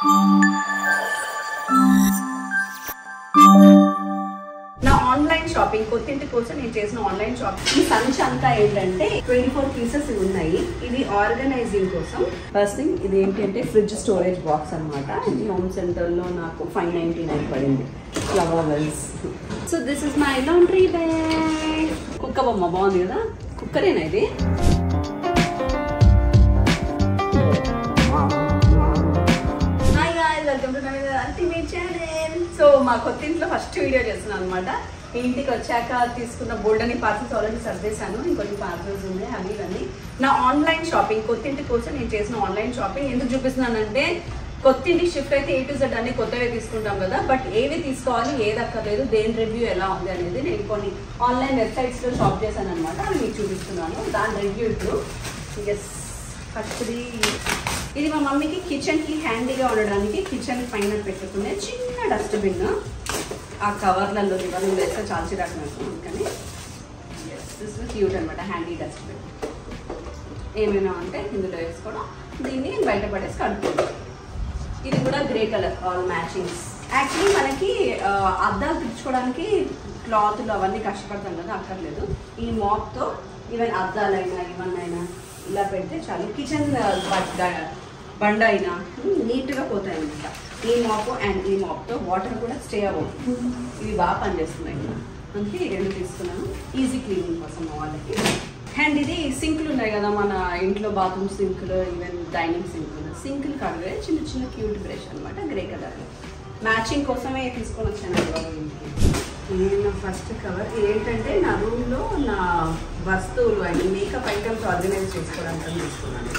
నా online shopping కొత్తింటి కోసం నేను చేసిన ఆన్లైన్ షాపింగ్ ఈ సంచి అంతా ఏంటంటే 24 పీసెస్ ఉన్నాయి. ఇది ఆర్గనైజింగ్ కోసం. ఫస్ట్ థింగ్ ఇది ఏంటంటే ఫ్రిడ్జ్ స్టోరేజ్ బాక్స్ అన్నమాట. ఇది హోమ్ సెంటర్ లో నాకు 599 పడింది. Flower wells. So this is my laundry bag. కుక్క బొమ్మ బాగుంది కదా, కుక్కరేనా ఇది? సో మా కొత్త ఇంట్లో ఫస్ట్ వీడియో చేస్తున్నాను అనమాట. ఇంటికి వచ్చాక తీసుకున్న బోల్డని పార్సల్స్ ఆల్రెడీ సర్దేశాను. ఇంకొన్ని పార్సల్స్ ఉన్నాయి, అవి ఇవన్నీ. నా ఆన్లైన్ షాపింగ్ కొత్తింటి కోసం నేను చేసిన ఆన్లైన్ షాపింగ్ ఎందుకు చూపిస్తున్నానంటే, కొత్తింటికి షిఫ్ట్ అయితే A to Z అన్ని కొత్తవే తీసుకుంటాం కదా, బట్ ఏవి తీసుకోవాలి ఏది అక్కర్లేదు, దేని రివ్యూ ఎలా ఉంది అనేది నేను కొన్ని ఆన్లైన్ వెబ్సైట్స్లో షాప్ చేశాను అనమాట. అవి మీకు చూపిస్తున్నాను. దాని రివ్యూ ఇప్పుడు ఫస్ట్ది ఇది మా మమ్మీకి కిచెన్కి హ్యాండీగా ఉండడానికి కిచెన్ పైన పెట్టుకునే చిన్న డస్ట్బిన్. ఆ కవర్లలో ఇవన్నీ వేస్తే చాలా చిరాకు నాకు, అందుకని దిస్ ఇస్ క్యూట్ అనమాట. హ్యాండీ డస్ట్బిన్ ఏమైనా అంటే ఇందులో వేసుకోవడం, దీన్ని బయట పడేసి కడుక్కోవడం. ఇది కూడా grey colour, all matchings. Actually మనకి అద్దాలు తెచ్చుకోవడానికి క్లాత్లు అవన్నీ కష్టపడతాం కదా, అక్కర్లేదు. ఈ మాప్తో ఈవెన్ అద్దాలైనా ఇవన్నైనా ఇలా పెడితే చాలు. కిచెన్ బండ అయినా నీట్గా పోతాయి అన్నమాట. ఈ మాపు అండ్ ఈ మాప్తో వాటర్ కూడా స్టే అవ్వదు. ఇవి బాగా పనిచేస్తున్నాయి కదా, అందుకే ఈ రెండు తీసుకున్నాను ఈజీ క్లీనింగ్ కోసం మా వాళ్ళకి. అండ్ ఇది సింకులు ఉన్నాయి కదా మన ఇంట్లో, బాత్రూమ్ సింకులు, ఈవెన్ డైనింగ్ సింకులు కడిగే చిన్న చిన్న క్యూట్ బ్రష్ అనమాట, గ్రే కలర్. మ్యాచింగ్ కోసమే తీసుకొని వచ్చాను ఇంటికి. నేను ఫస్ట్ కవర్ ఏంటంటే నా రూమ్లో నా వస్తువులు అవి మేకప్ ఐటమ్స్ ఆర్గనైజ్ చేసుకోవడానికి తీసుకున్నాను.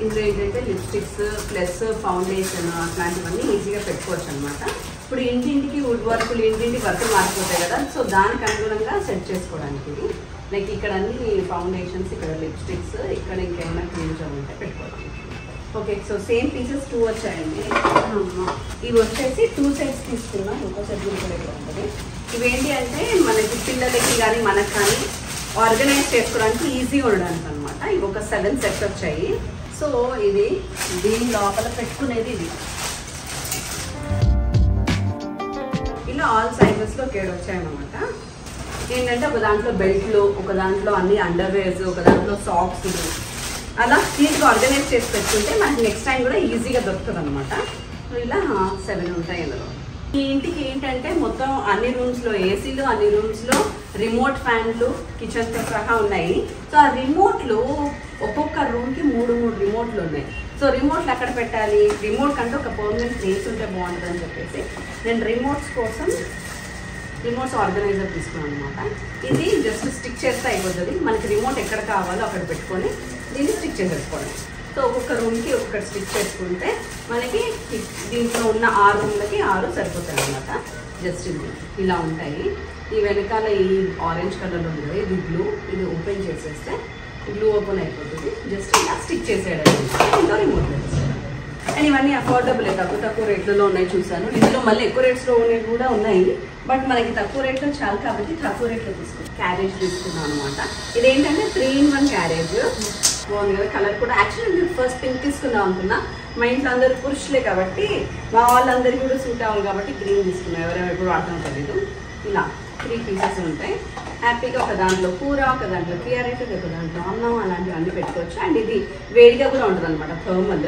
ఇందులో ఏంటంటే లిప్స్టిక్స్ ప్లస్ ఫౌండేషన్ అట్లాంటివన్నీ ఈజీగా పెట్టుకోవచ్చు అనమాట. ఇప్పుడు ఇంటింటికి వుడ్ వర్కులు, ఇంటింటి వర్కులు మారిపోతాయి కదా, సో దానికి అనుగుణంగా సెట్ చేసుకోవడానికి ఇది. లైక్ ఇక్కడ అన్ని ఫౌండేషన్స్, ఇక్కడ లిప్స్టిక్స్, ఇక్కడ ఇంకేమైనా క్రీమ్స్ ఉంటే పెట్టుకోవడానికి. ఓకే, సో సేమ్ పీసెస్ 2 వచ్చాయండి. ఇవి వచ్చేసి 2 సెట్స్ తీసుకున్నాం. ఇంకో సెట్ కూడా ఇక్కడ ఉంటుంది. ఇవేంటి అంటే మనకి పిల్లలకి కానీ మనకు కానీ ఆర్గనైజ్ చేసుకోవడానికి ఈజీగా ఉండడానికి అనమాట. ఇవి ఒక 7 సెట్స్ వచ్చాయి. సో ఇది దీని లోపల పెట్టుకునేది ఇది. ఇలా ఆల్ సైజెస్లో 7 వచ్చాయన్నమాట. ఏంటంటే ఒక దాంట్లో బెల్ట్లు, ఒక దాంట్లో అన్ని అండర్వేర్స్, ఒక దాంట్లో సాక్స్, అలా నీట్గా ఆర్గనైజ్ చేసి పెట్టుకుంటే మనకి నెక్స్ట్ టైం కూడా ఈజీగా దొరుకుతుంది అనమాట. సో ఇలా 7 ఉంటాయి ఇందులో. ఈ ఇంటికి ఏంటంటే మొత్తం అన్ని రూమ్స్లో ఏసీలు, అన్ని రూమ్స్లో రిమోట్ ఫ్యాన్లు కిచెన్తో సహా ఉన్నాయి. సో ఆ రిమోట్లు ఒక్కొక్క రూమ్కి 3 రిమోట్లు ఉన్నాయి. సో రిమోట్లు ఎక్కడ పెట్టాలి, రిమోట్ కంటే ఒక పర్మనెంట్ ప్లేస్ ఉంటే బాగుంటుందని చెప్పేసి నేను రిమోట్స్ ఆర్గనైజర్ తీసుకున్నాను అనమాట. ఇది జస్ట్ స్టిక్ చేస్తే అయిపోతుంది. మనకి రిమోట్ ఎక్కడ కావాలో అక్కడ పెట్టుకొని దీన్ని స్టిక్ చేసేసుకోవడం. సో ఒక్కొక్క రూమ్కి ఒక్కొక్కటి స్టిక్ చేసుకుంటే మనకి దీంట్లో ఉన్న 6 రూమ్లకి 6 సరిపోతాయి అనమాట. జస్ట్ ఇలా ఉంటాయి. ఈ వెనకాల ఈ ఆరెంజ్ కలర్లో ఉంది, ఇది గ్లూ. ఇది ఓపెన్ చేసేస్తే గ్లూ ఓపెన్ అయిపోతుంది. జస్ట్ ఇలా స్టిక్ చేసేయడం, ఇంకా రిమోట్ వేసేయడం. అండ్ ఇవన్నీ అఫోర్డబుల్, తక్కువ రేట్లలో ఉన్నాయి చూసాను. ఇందులో మళ్ళీ ఎక్కువ రేట్స్లో ఉన్నవి కూడా ఉన్నాయి, బట్ మనకి తక్కువ రేట్లో చాలు కాబట్టి తక్కువ రేట్లో తీసుకున్నాను. క్యారేజ్ తీసుకున్నాను అనమాట. ఇదేంటంటే 3-in-1 క్యారేజ్. బాగుంది కదా, కలర్ కూడా. యాక్చువల్లీ నేను ఫస్ట్ పింక్ తీసుకుందాం అనుకున్నా. మా ఇంట్లో అందరూ పురుషులే కాబట్టి మా వాళ్ళందరికీ కూడా సూట్ అవ్వాలి కాబట్టి గ్రీన్ తీసుకున్నాను. ఎవరెవరు ఎప్పుడు వాడతాం తెలీదు. ఇలా 3 పీసెస్ ఉంటాయి. హ్యాపీగా ఒక దాంట్లో కూర, ఒక దాంట్లో క్యారెట్, ఒక దాంట్లో అన్నం, అలాంటివన్నీ పెట్టుకోవచ్చు. అండ్ ఇది వేడిగా కూడా ఉంటుంది అనమాట, థర్మల్.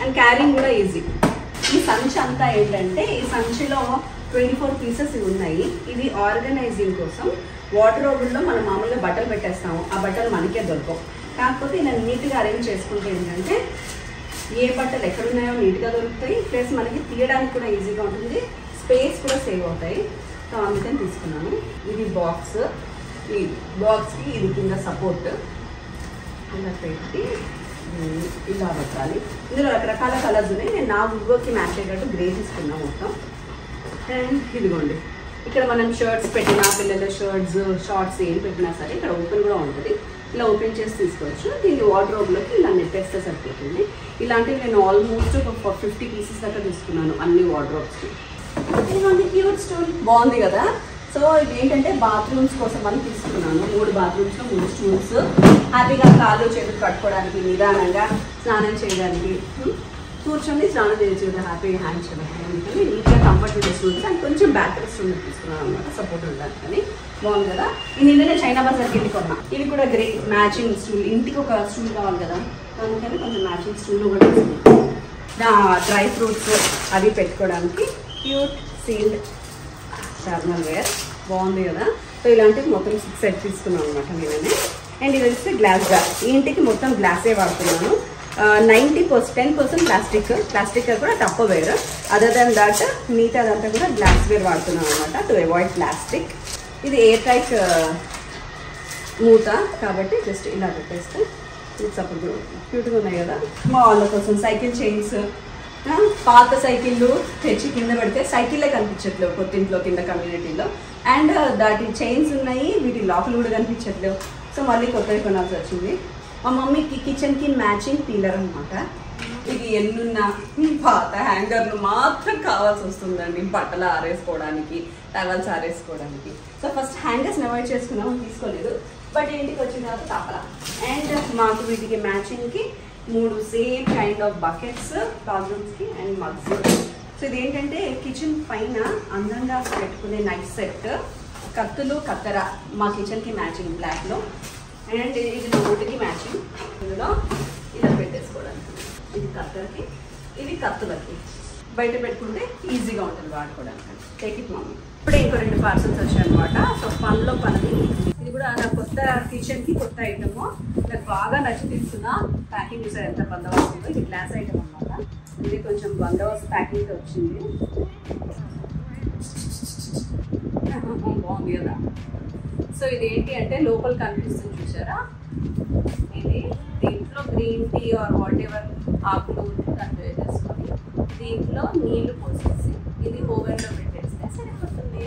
అండ్ క్యారింగ్ కూడా ఈజీ. ఈ సంచి అంతా ఏంటంటే, ఈ సంచిలో 24 పీసెస్ ఉన్నాయి. ఇది ఆర్గనైజింగ్ కోసం. వార్డ్రోబుల్లో మనం మామూలుగా బట్టలు పెట్టేస్తాము, ఆ బట్టలు మనకే దొరకవు. కాకపోతే ఇలా నీట్గా అరేంజ్ చేసుకుంటే ఏంటంటే ఏ బట్టలు ఎక్కడున్నాయో నీట్గా దొరుకుతాయి, ప్లస్ మనకి తీయడానికి కూడా ఈజీగా ఉంటుంది, స్పేస్ కూడా సేవ్ అవుతాయి. సో అందుకని తీసుకున్నాను. ఇది బాక్స్. ఈ బాక్స్కి ఇది కింద సపోర్ట్ ఇలా పెట్టి ఇలా పెట్టాలి. ఇందులో రకరకాల కలర్స్ ఉన్నాయి. నేను నా వుడ్వర్క్కి మ్యాచ్ అయ్యేటట్టు గ్రే తీసుకున్నాను మొత్తం. అండ్ ఇదిగోండి, ఇక్కడ మనం షర్ట్స్ పెట్టినా, పిల్లల షార్ట్స్ ఏం పెట్టినా సరే ఇక్కడ ఓపెన్ కూడా ఉంటుంది. ఇలా ఓపెన్ చేసి తీసుకోవచ్చు. దీన్ని వార్డ్రోబ్లోకి ఇలా నెట్టేస్తే సరిపోతుంది. ఇలాంటివి నేను ఆల్మోస్ట్ ఒక 50 పీసెస్ దాకా తీసుకున్నాను అన్ని వార్డ్రోబ్స్కి. ఇదిగోండి, క్యూట్ స్టూల్ బాగుంది కదా. సో ఇది ఏంటంటే బాత్రూమ్స్ కోసం అని తీసుకున్నాను. 3 బాత్రూమ్స్లో 3 స్టూల్స్. హ్యాపీగా కాళ్ళు చేతులు కట్టుకోవడానికి, నిదానంగా స్నానం చేయడానికి. 2 కూర్చొని స్నానం చేయొచ్చు కదా, హ్యాపీగా హ్యాండ్ చేయడానికి. అందుకని నీట్గా కంఫర్టబుల్ స్టూల్స్ అండ్ కొంచెం బ్యాక్ స్టూల్ తీసుకున్నాను అనమాట, సపోర్ట్ ఉండడానికి. కానీ బాగుంది కదా. ఈ నిన్ననే చైనా బజార్కి వెళ్ళి కొన్నా. ఇవి కూడా గ్రే మ్యాచింగ్ స్టూల్, ఇంటికి ఒక స్టూల్ కావాలి కదా, అందుకని కొంచెం మ్యాచింగ్ స్టూల్ కూడా డ్రై ఫ్రూట్స్ అవి పెట్టుకోవడానికి క్యూట్ సీల్డ్ థర్మల్ వేర్ బాగుంది కదా. సో ఇలాంటివి మొత్తం 6 సెట్ తీసుకున్నాను అనమాట నేనే. అండ్ ఇది వచ్చి గ్లాస్ జార్. ఈ ఇంటికి మొత్తం గ్లాసే వాడుతున్నాను. 10% ప్లాస్టిక్ కూడా టప్ వేర్. అదర్ దెన్ దాట్ మిగతా అదంతా కూడా గ్లాస్ వేర్ వాడుతున్నాను అనమాట, టు అవాయిడ్ ప్లాస్టిక్. ఇది ఎయిర్ టైట్ మూత కాబట్టి జస్ట్ ఇలా పెట్టేస్తే ఇది సపోర్ట్ క్యూట్గా ఉన్నాయి కదా. మా వాళ్ళ కోసం సైకిల్ చైన్స్, పాత సైకిళ్ళు తెచ్చి కింద పెడితే సైకిల్లే కనిపించట్లేవు కొత్తింట్లో కింద కమ్యూనిటీలో. అండ్ దాటి చైన్స్ ఉన్నాయి, వీటి లోపల కూడా కనిపించట్లేవు. సో మళ్ళీ కొత్తవి కొనాల్సి వచ్చింది. మా మమ్మీకి కిచెన్కి మ్యాచింగ్ పీలర్ అనమాట. ఇది ఎన్నున్న పాత హ్యాంగర్లు మాత్రం కావాల్సి వస్తుందండి, బట్టలు ఆరేసుకోవడానికి, టవల్స్ ఆరేసుకోవడానికి. సో ఫస్ట్ హ్యాంగర్స్ని అవాయిడ్ చేసుకున్నాము, తీసుకోలేదు. బట్ ఇంటికి వచ్చిన తర్వాత తప్పలా. అండ్ మాకు వీటికి మ్యాచింగ్కి 3 సేమ్ కైండ్ ఆఫ్ బకెట్స్ బాత్రూమ్స్కి అండ్ మగ్స్. సో ఇదేంటంటే కిచెన్ పైన అందంగా పెట్టుకునే నైఫ్ సెట్, కత్తులు కత్తెర మా కిచెన్కి మ్యాచింగ్ బ్లాక్లో. అండ్ ఇది మా ఒంటికి మ్యాచింగ్, ఇందులో ఇలా పెట్టేసుకోవడానికి. ఇది కత్తెరకి, ఇది కత్తులకి. బయట పెట్టుకుంటే ఈజీగా ఉంటుంది వాడుకోవడానికి. Take it mummy. ఇప్పుడే ఇంకో 2 పార్సల్స్ వచ్చాయి అనమాట. సో పనిలో పని. ఇది కూడా నా కొత్త కిచెన్కి కొత్త ఐటము, నాకు బాగా నచ్చి తీసుకున్నా. ప్యాకింగ్ చూసారు ఎంత బందోబస్తు. ఇది గ్లాస్ ఐటమ్ అనమాట. ఇది కొంచెం బందోబస్తు ప్యాకింగ్తో వచ్చింది, బాగుంది కదా. సో ఇది ఏంటి అంటే లోపల కనిపిస్తుంది చూసారా, ఇది దీంట్లో green tea or whatever ఆకులు కన్వే చేసుకొని దీంట్లో నీళ్లు పోసేసి ఇది ఓవెన్లో పెట్టేస్తే సరిపోతుంది.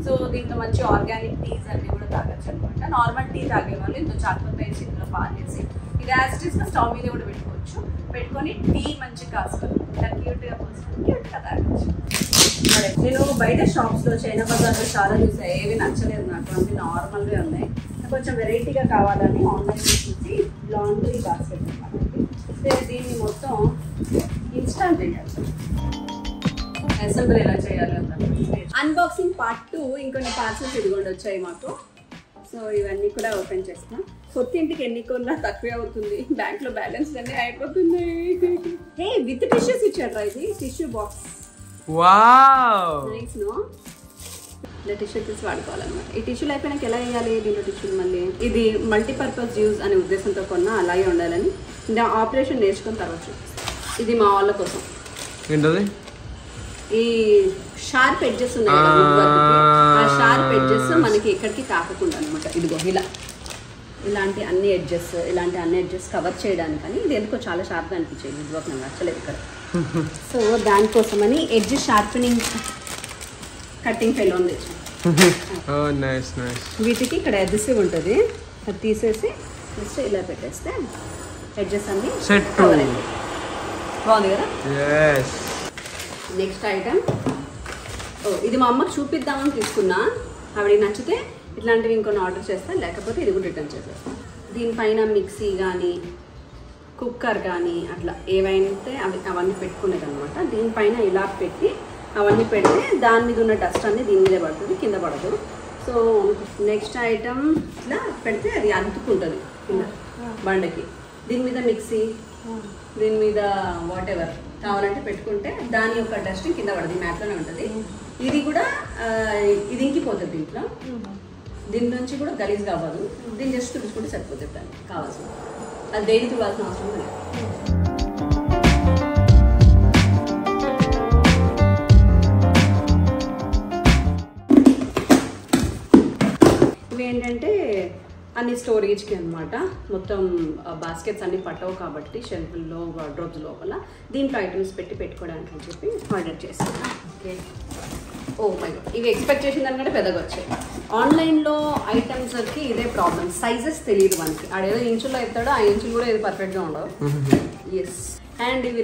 సో దీంట్లో మంచి ఆర్గానిక్ టీస్ అన్నీ కూడా తాగొచ్చు అనమాట. నార్మల్ టీ తాగే వాళ్ళు ఇంట్లో చాక్లెట్ వేసి ఇందులో పాలేసి ఇది యాస్టిస్గా స్టవ్ మీద కూడా పెట్టుకోవచ్చు. పెట్టుకొని టీ మంచిగా కాసుకొని క్యూట్గా పోసుకొని క్యూట్గా తాగొచ్చు. నేను బయట షాప్స్లో చైనా బజార్లో చాలా చూసాయి, ఏవి నచ్చలేదు నాకు, అన్ని నార్మల్గా ఉన్నాయి. కొంచెం వెరైటీగా కావాలని ఆన్లైన్ చూసి లాండ్రీ బాస్కెట్ అనమాట. దీన్ని మొత్తం ఇన్స్టాల్ చేయాలి, అసెంబ్లీ ఎలా చేయాలి అన్నమాట. అన్బాక్సింగ్ పార్ట్ 2 ఇంకొన్ని పార్సల్స్ ఇదిగోండి వచ్చాయి మాకు. సో ఇవన్నీ కూడా ఓపెన్ చేస్తాం. కొత్త ఇంటికి ఎన్ని కొన్నా తక్కువే అవుతుంది, బ్యాంక్లో బ్యాలెన్స్ అన్నీ అయిపోతున్నాయి. హే విత్ టిష్యూస్ ఇచ్చాడు, ఇది టిష్యూ బాక్స్. నైస్ నో. ఇలా టిష్యూ తీసి వాడుకోవాలన్నమాట. ఈ టిష్యూలు అయిపోయినాక ఎలా వేయాలి దీంట్లో టిష్యూలు మళ్ళీ. ఇది మల్టీపర్పస్ యూజ్ అనే ఉద్దేశంతో కొన్నా, అలాగే ఉండాలని. నా ఆపరేషన్ నేర్చుకున్న తర్వాత ఇది మా వాళ్ళ కోసం. ఏంటది? ఈ షార్ప్ ఎడ్జెస్ ఉన్నాయి కదా, ఆ షార్ప్ ఎడ్జెస్ మనకి ఎక్కడికి తాకకుండా అనమాట. ఇదిగో ఇలాంటి అన్ని ఎడ్జెస్ కవర్ చేయడానికని. ఇది ఎందుకో చాలా షార్ప్గా అనిపించేది, ఇది నాకు నచ్చలేదు ఇక్కడ. సో దానికోసమని ఎడ్జ్ షార్పెనింగ్ కట్టింగ్ ఫెల్ ఉంది. వీటికి ఇక్కడ అడ్జెసివ్ ఉంటుంది, అది తీసేసి జస్ట్ ఇలా పెట్టేస్తే ఎడ్జెస్ అన్ని కవర్ అయింది. బాగుంది కదా. నెక్స్ట్ ఐటమ్, ఇది మా అమ్మకి చూపిద్దామని తీసుకున్నా, ఆవిడకి నచ్చితే ఇట్లాంటివి ఇంకొన్ని ఆర్డర్ చేస్తాను, లేకపోతే ఇది కూడా రిటర్న్ చేసేస్తాను. దీనిపైన మిక్సీ కానీ కుక్కర్ కానీ అట్లా ఏవైతే అవన్నీ పెట్టుకునేది అనమాట. దీనిపైన ఇలా పెట్టి అవన్నీ పెడితే దాని మీద ఉన్న డస్ట్ అన్నీ దీని మీదే పడుతుంది, కింద పడదు. సో నెక్స్ట్ ఐటమ్ ఇట్లా పెడితే అది అంటుకుంటుంది కింద బండకి. దీని మీద మిక్సీ, దీని మీద వాట్ ఎవర్ కావాలంటే పెట్టుకుంటే దాని యొక్క డస్ట్ కింద పడదు, మ్యాట్లోనే ఉంటుంది. ఇది కూడా ఇది ఇంకిపోతుంది దీంట్లో, దీని నుంచి కూడా గలీజ్ కావాలి. దీన్ని జస్ట్ తుడుచుకుంటే సరిపోతుంది దానికి కావాల్సింది, అది దేని తుడాల్సిన అవసరం లేదు. ఇవేంటంటే అన్ని స్టోరేజ్కి అనమాట. మొత్తం బాస్కెట్స్ అన్ని పట్టవు కాబట్టి షెల్ఫ్లో వార్డ్రోబ్స్ లోపల దీంట్లో ఐటమ్స్ పెట్టుకోవడానికి అని చెప్పి ఆర్డర్ చేస్తాను. ఓకే. ఓ మై గాడ్, ఇవి ఎక్స్పెక్ట్ చేసిన దానికంటే పెద్దగా వచ్చాయి. ఆన్లైన్లో ఐటమ్స్కి ఇదే ప్రాబ్లం, సైజెస్ తెలియదు మనకి. ఆడేదో ఇంచులో ఎత్తాడో ఆ ఇంచులు కూడా ఏది పర్ఫెక్ట్గా ఉండవు. ఎస్. అండ్ ఇవి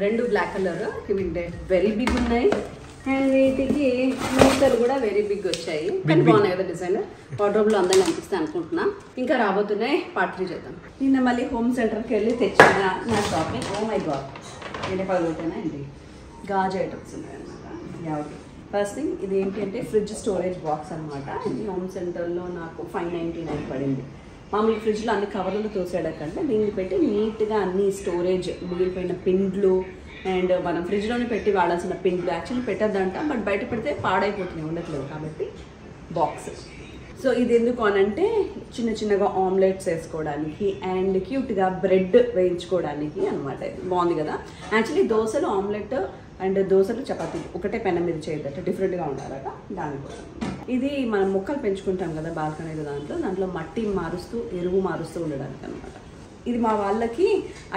రెండు బ్లాక్ కలర్, ఇవి వెరీ బిగ్ ఉన్నాయి. అండ్ వీటికి మూతలు కూడా వెరీ బిగ్ వచ్చాయి, కానీ బాగున్నాయి కదా డిజైన్. వార్డ్రోబ్లో అందంగా అనిపిస్తాయి అనుకుంటున్నా. ఇంకా రాబోతున్నాయి, పార్ట్ 3 చేద్దాం. నిన్న మళ్ళీ హోమ్ సెంటర్కి వెళ్ళి తెచ్చిన నా షాపింగ్. ఓ మై గాడ్, ఏంటి పగలవుతాయినా ఏంటి గాజు ఐటమ్స్ ఉన్నాయన్నమాట. యావటి ఫస్ట్ థింగ్ ఇది ఏంటి అంటే ఫ్రిడ్జ్ స్టోరేజ్ బాక్స్ అనమాట. ఇది హోమ్ సెంటర్లో నాకు 599 పడింది. మామూలు ఫ్రిడ్జ్లో అన్ని కవర్లు తోసేయడాకంటే దీన్ని పెట్టి నీట్గా అన్ని స్టోరేజ్ మిగిలిపోయిన పిండ్లు అండ్ మనం ఫ్రిడ్జ్లోనే పెట్టి వాడాల్సిన పిండ్లు యాక్చువల్లీ పెట్టద్దంట, బట్ బయట పెడితే పాడైపోతున్నాయి ఉండట్లేదు కాబట్టి బాక్స్. సో ఇది ఎందుకు అనంటే చిన్న చిన్నగా ఆమ్లెట్స్ వేసుకోవడానికి అండ్ క్యూట్గా బ్రెడ్ వేయించుకోవడానికి అనమాట. బాగుంది కదా. యాక్చువల్లీ దోశలు ఆమ్లెట్ అండ్ దోశలు చపాతీ ఒకటే పెనం మీద చేయదట, డిఫరెంట్గా ఉండాలట. దానికోసం ఇది మనం మొక్కలు పెంచుకుంటాం కదా బాల్కనీలో, దాంట్లో మట్టి మారుస్తూ ఎరువు మారుస్తూ ఉండడానికి అనమాట. ఇది మా వాళ్ళకి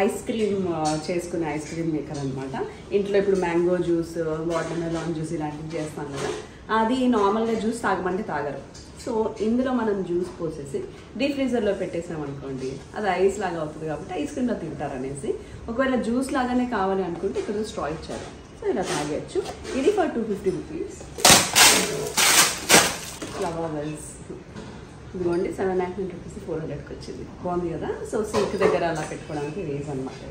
ఐస్ క్రీమ్ చేసుకునే ఐస్ క్రీమ్ మేకర్ అనమాట. ఇంట్లో ఇప్పుడు mango juice, water melon juice ఇలాంటివి చేస్తాం కదా, అది నార్మల్గా జ్యూస్ తాగమంటే తాగరు. సో ఇందులో మనం జ్యూస్ పోసేసి డీప్ ఫ్రీజర్లో పెట్టేసామనుకోండి అది ఐస్ లాగా అవుతుంది కాబట్టి ఐస్ క్రీమ్లో తింటారనేసి. ఒకవేళ జ్యూస్ లాగానే కావాలి అనుకుంటే ఇక్కడ స్ట్రా ఇచ్చారు, సో ఇలా తాగేయచ్చు. ఇది ఫర్ 250 రూపీస్. ఫ్లవర్ వెల్స్ ఇదిగోండి 790 రూపీస్ 400కి వచ్చింది. బాగుంది కదా. సో సింక్ దగ్గర అలా పెట్టుకోవడానికి వేజ్ అనమాట.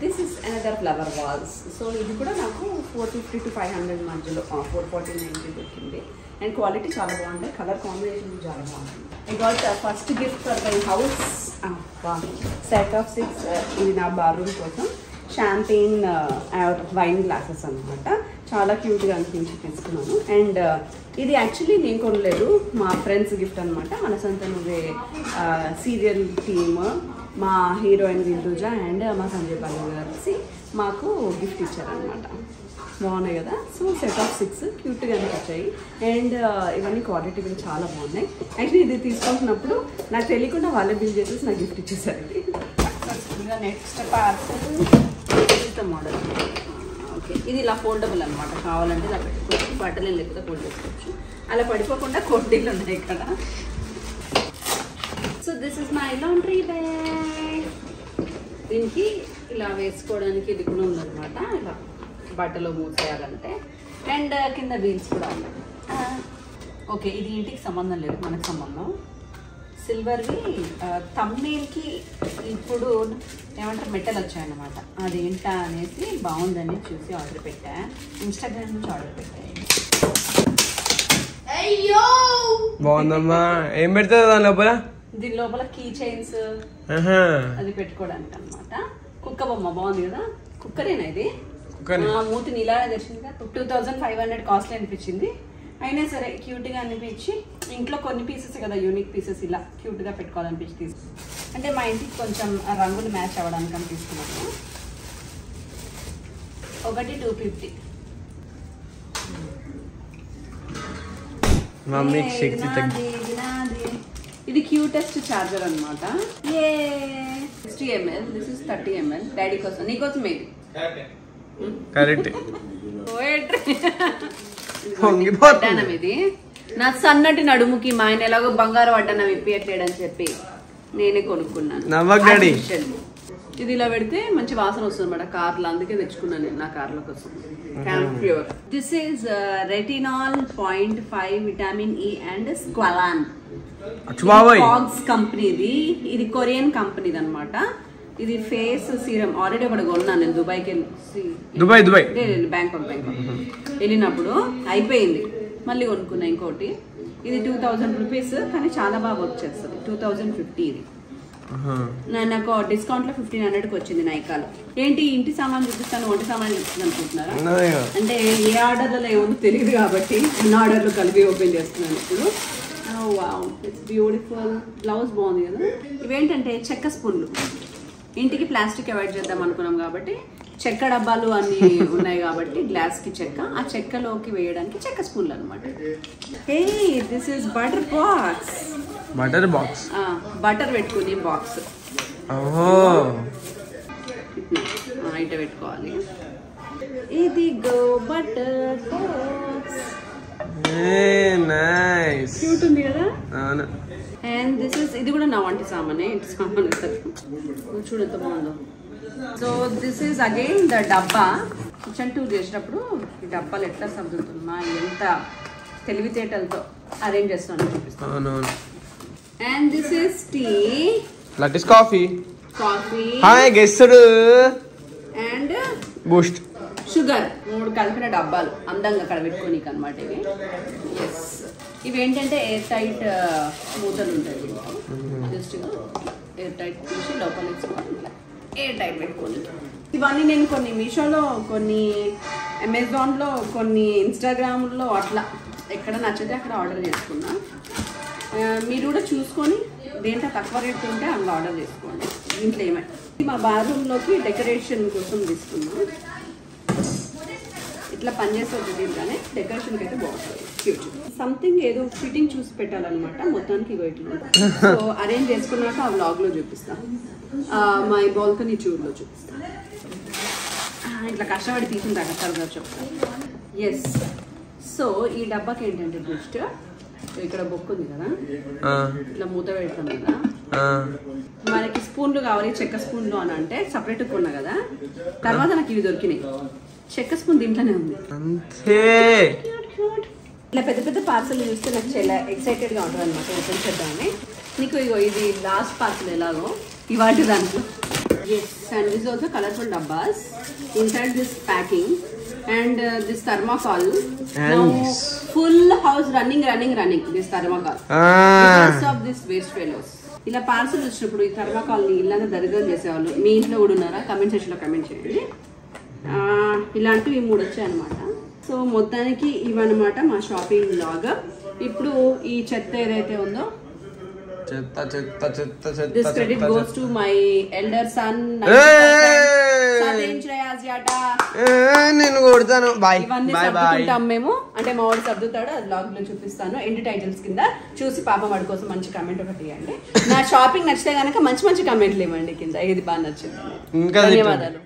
This is another flower walls. So ఇది కూడా నాకు 450 to 500 మధ్యలో 449 దొరికింది. అండ్ క్వాలిటీ చాలా బాగుంటాయి, కలర్ కాంబినేషన్ చాలా బాగుంటుంది. I got first gift for my house set of 6. ఇది నా బాత్రూమ్ కోసం షాంపెయిన్ వైన్ గ్లాసెస్ అనమాట. చాలా క్యూట్గా అనిపించి తీసుకున్నాను. అండ్ ఇది యాక్చువల్లీ నేను కొనలేదు, మా ఫ్రెండ్స్ గిఫ్ట్ అనమాట. మన సొంత నువ్వే సీరియల్ టీమ్, మా హీరోయిన్ దిల్రుజ అండ్ మా సంజయ్ బాబు కలిసి మాకు గిఫ్ట్ ఇచ్చారనమాట. బాగున్నాయి కదా. సో సెట్ ఆఫ్ 6 క్యూట్గా అనిపించాయి. అండ్ ఇవన్నీ క్వాలిటీ కూడా చాలా బాగున్నాయి. యాక్చువల్లీ ఇది తీసుకుంటున్నప్పుడు నాకు తెలియకుండా వాళ్ళే బిల్ చేసేసి నాకు గిఫ్ట్ ఇచ్చేసారు. Next parcel model. ఓకే, ఇది ఇలా ఫోల్డబుల్ అనమాట. కావాలంటే ఇలా పెట్టుకోవచ్చు, బట్టలు లేకపోతే ఫోల్డ్ చేసుకోవచ్చు. అలా పడిపోకుండా కొట్టీలు ఉన్నాయి ఇక్కడ. So this is my laundry bag. దీనికి ఇలా వేసుకోవడానికి ఇది కూడా ఉందన్నమాట, ఇలా బట్టలు మూసేయాలంటే. అండ్ కింద వీల్స్ కూడా ఉన్నాయి. ఓకే, ఇది ఇంటికి సంబంధం లేదు, మనకు సంబంధం. సిల్వర్వి థంబ్నెయిల్కి ఇప్పుడు ఏమంటారు మెటల్ వచ్చాయన్నమాట. అదేంటా అనేసి బాగుందని చూసి ఆర్డర్ పెట్టా, ఇన్స్టాగ్రామ్ నుంచి ఆర్డర్ పెట్టాయి. బాగుందమ్మా. ఏం పెడతారు దాని లోపల? దీని లోపల కీ చైన్స్ అది పెట్టుకోవడానికి అనమాట. కుక్క బొమ్మ బాగుంది కదా. కుక్కరేనా ఇది? మూతిని ఇలానే తెచ్చింది. 2500 కాస్ట్ అనిపించింది. అయినా సరే క్యూట్గా అనిపించి ఇంట్లో కొన్ని పీసెస్ కదా యూనిక్ పీసెస్ ఇలా క్యూట్గా పెట్టుకోవాలనిపించి తీసుకున్నాను. అంటే మా ఇంటికి కొంచెం రంగులు మ్యాచ్ అవ్వడానికి అని తీసుకున్నాను. ఒకటి 250. ఇది క్యూటెస్ట్ చార్జర్ అనమాట. 60 ml. This is 30 ml. Daddy కోసం, నీకోసం ఇది కరెక్ట్. వడ్డానం ఇది నా సన్నటి నడుముకి. మా ఆయన ఎలాగో బంగారు వడ్డానం ఇప్పియట్లేడని చెప్పి నేనే కొనుక్కున్నాను. ఇది ఇలా పెడితే మంచి వాసన వస్తుంది అన్నమాట కార్లో, అందుకే తెచ్చుకున్నాను నేను నా కార్ల కోసం. Pure. This is retinol 0.5 vitamin E and squalane. కంపెనీది, ఇది కొరియన్ కంపెనీది అనమాట. ఇది ఫేస్ సీరం. ఆల్రెడీ ఒకటి కొన్నాను నేను దుబాయ్కి వెళ్ళి, బ్యాంకాక్ వెళ్ళినప్పుడు అయిపోయింది, మళ్ళీ కొనుక్కున్నా ఇంకోటి. ఇది 2000 రూపీస్, కానీ చాలా బాగా వర్క్ చేస్తుంది. 2050 ఇది. నాకు డిస్కౌంట్ లో 1500కి వచ్చింది నైకాలో. ఏంటి ఇంటి సామాన్ చూపిస్తాను, వంట సామాన్ చూపిస్తాను అనుకుంటున్నారా? అంటే ఏ ఆర్డర్లలో ఏమో తెలియదు కాబట్టి అన్ని ఆర్డర్లు కలిపి ఓపెన్ చేస్తున్నాను ఇప్పుడు. Wow, it's beautiful. బ్లౌజ్ బాగుంది కదా. ఇవేంటంటే చెక్క స్పూన్లు. ఇంటికి ప్లాస్టిక్ అవాయిడ్ చేద్దాం అనుకున్నాం కాబట్టి చెక్క డబ్బాలు అన్ని ఉన్నాయి కాబట్టి గ్లాస్ కి చెక్క, ఆ చెక్కలోకి వేయడానికి చెక్క స్పూన్లు అనమాట. Hey, this is butter box. Butter పెట్టుకునే బాక్స్. ఇట పెట్టుకోవాలి. ఇది గో బటర్ బాక్స్. క్యూట్ ఉంది కదా. అండ్ దిస్ ఇస్, ఇది కూడా నా వంటి సామానే. ఇంటి సామాన్ చూడు ఎంత బాగుందో. So this is again the డబ్బా. కిచెన్ టూర్ చేసినప్పుడు ఈ డబ్బాలు ఎట్లా సర్దుతున్నా, ఎంత తెలివితేటలతో అరేంజ్ చేస్తాను చూపిస్తాను. And this is tea. లటిస్ కాఫీ. కాఫీ గెస్టుడు అండ్ బూస్ట్ షుగర్ 3 కలిపిన డబ్బాలు అందంగా అక్కడ పెట్టుకోనీకి అనమాట ఇవి. ఎస్, ఇవి ఏంటంటే ఎయిర్ టైట్ మూతలు ఉంటాయి. జస్ట్ ఎయిర్ టైట్ తీసి లోపల వేసుకోవాలి, ఎయిర్ టైట్ పెట్టుకొని. ఇవన్నీ నేను కొన్ని మీషోలో, కొన్ని అమెజాన్లో, కొన్ని ఇన్స్టాగ్రామ్లో అట్లా ఎక్కడ నచ్చితే అక్కడ ఆర్డర్ చేసుకున్నా. మీరు కూడా చూసుకొని దేంట్లో తక్కువ రేట్ ఉంటే అందులో ఆర్డర్ చేసుకోండి. ఇంట్లో ఏమైనా మా బాత్రూంలోకి డెకరేషన్ కోసం తీసుకున్నాం. ఇట్లా పనిచేస్తుంది దీంట్లోనే, డెకరేషన్కి అయితే బాగుంటుంది. క్యూట్ సంథింగ్ ఏదో ఫిట్టింగ్ చూసి పెట్టాలన్నమాట. మొత్తానికి ఇగో ఇట్లా ఉంటుంది. సో అరేంజ్ చేసుకున్నాక ఆ వ్లాగ్లో చూపిస్తాను, మా బాల్కనీ చూర్లో చూపిస్తాను. ఇట్లా కష్టపడి తీసిన తర్వాత చెప్తాను. ఎస్, సో ఈ డబ్బాకి ఏంటంటే బూస్ట్ ఇక్కడ బొక్కు ఉంది కదా, ఇట్లా మూత పెడతాం కదా. మనకి స్పూన్లు కావాలి, చెక్క స్పూన్లు అని అంటే సపరేట్ కొన్నా కదా. తర్వాత నాకు ఇవి దొరికినాయి. చెక్క స్పూన్ దీంట్లోనే ఉంది. ఇట్లా పెద్ద పెద్ద పార్సల్ చూస్తే నాకు చాలా ఎక్సైటెడ్గా ఉంటుంది అనమాట ఓపెన్ చేద్దామని. నీకు ఇగో ఇది లాస్ట్ పార్సల్ ఎలాగో ఇవాటి దాంట్లో. Yes, and this also colourful డబ్బాస్ inside this packing and this thermocol. Full house running this thermocol of this waste fellows. ఇలా పార్సల్ వచ్చినప్పుడు ఈ థర్మాకాల్ని ఇల్లంతా దరిద్రం చేసేవాళ్ళు. మీ ఇంట్లో కూడా ఉన్నారా? కమెంట్ సెక్షన్లో కమెంట్ చేయండి. ఇలాంటివి 3 వచ్చాయి అనమాట. సో మొత్తానికి ఇవన్నమాట మా షాపింగ్ లాగ్. ఇప్పుడు ఈ చెత్త ఏదైతే ఉందో, this credit goes to my elder son. నేను కొడతాను. బాయ్ ఇవన్నీ సర్దుకుంటాం మేము, అంటే మా వాడు సర్దుతాడు. అది బ్లాగ్ లో చూపిస్తాను. ఎండ్ టైటిల్స్ కింద చూసి పాపం వాడి కోసం మంచి కమెంట్ ఒకటి ఇవ్వండి. నా షాపింగ్ నచ్చితే కనుక మంచి మంచి కమెంట్లు ఇవ్వండి కింద, ఏది బాగా నచ్చింది. ధన్యవాదాలు.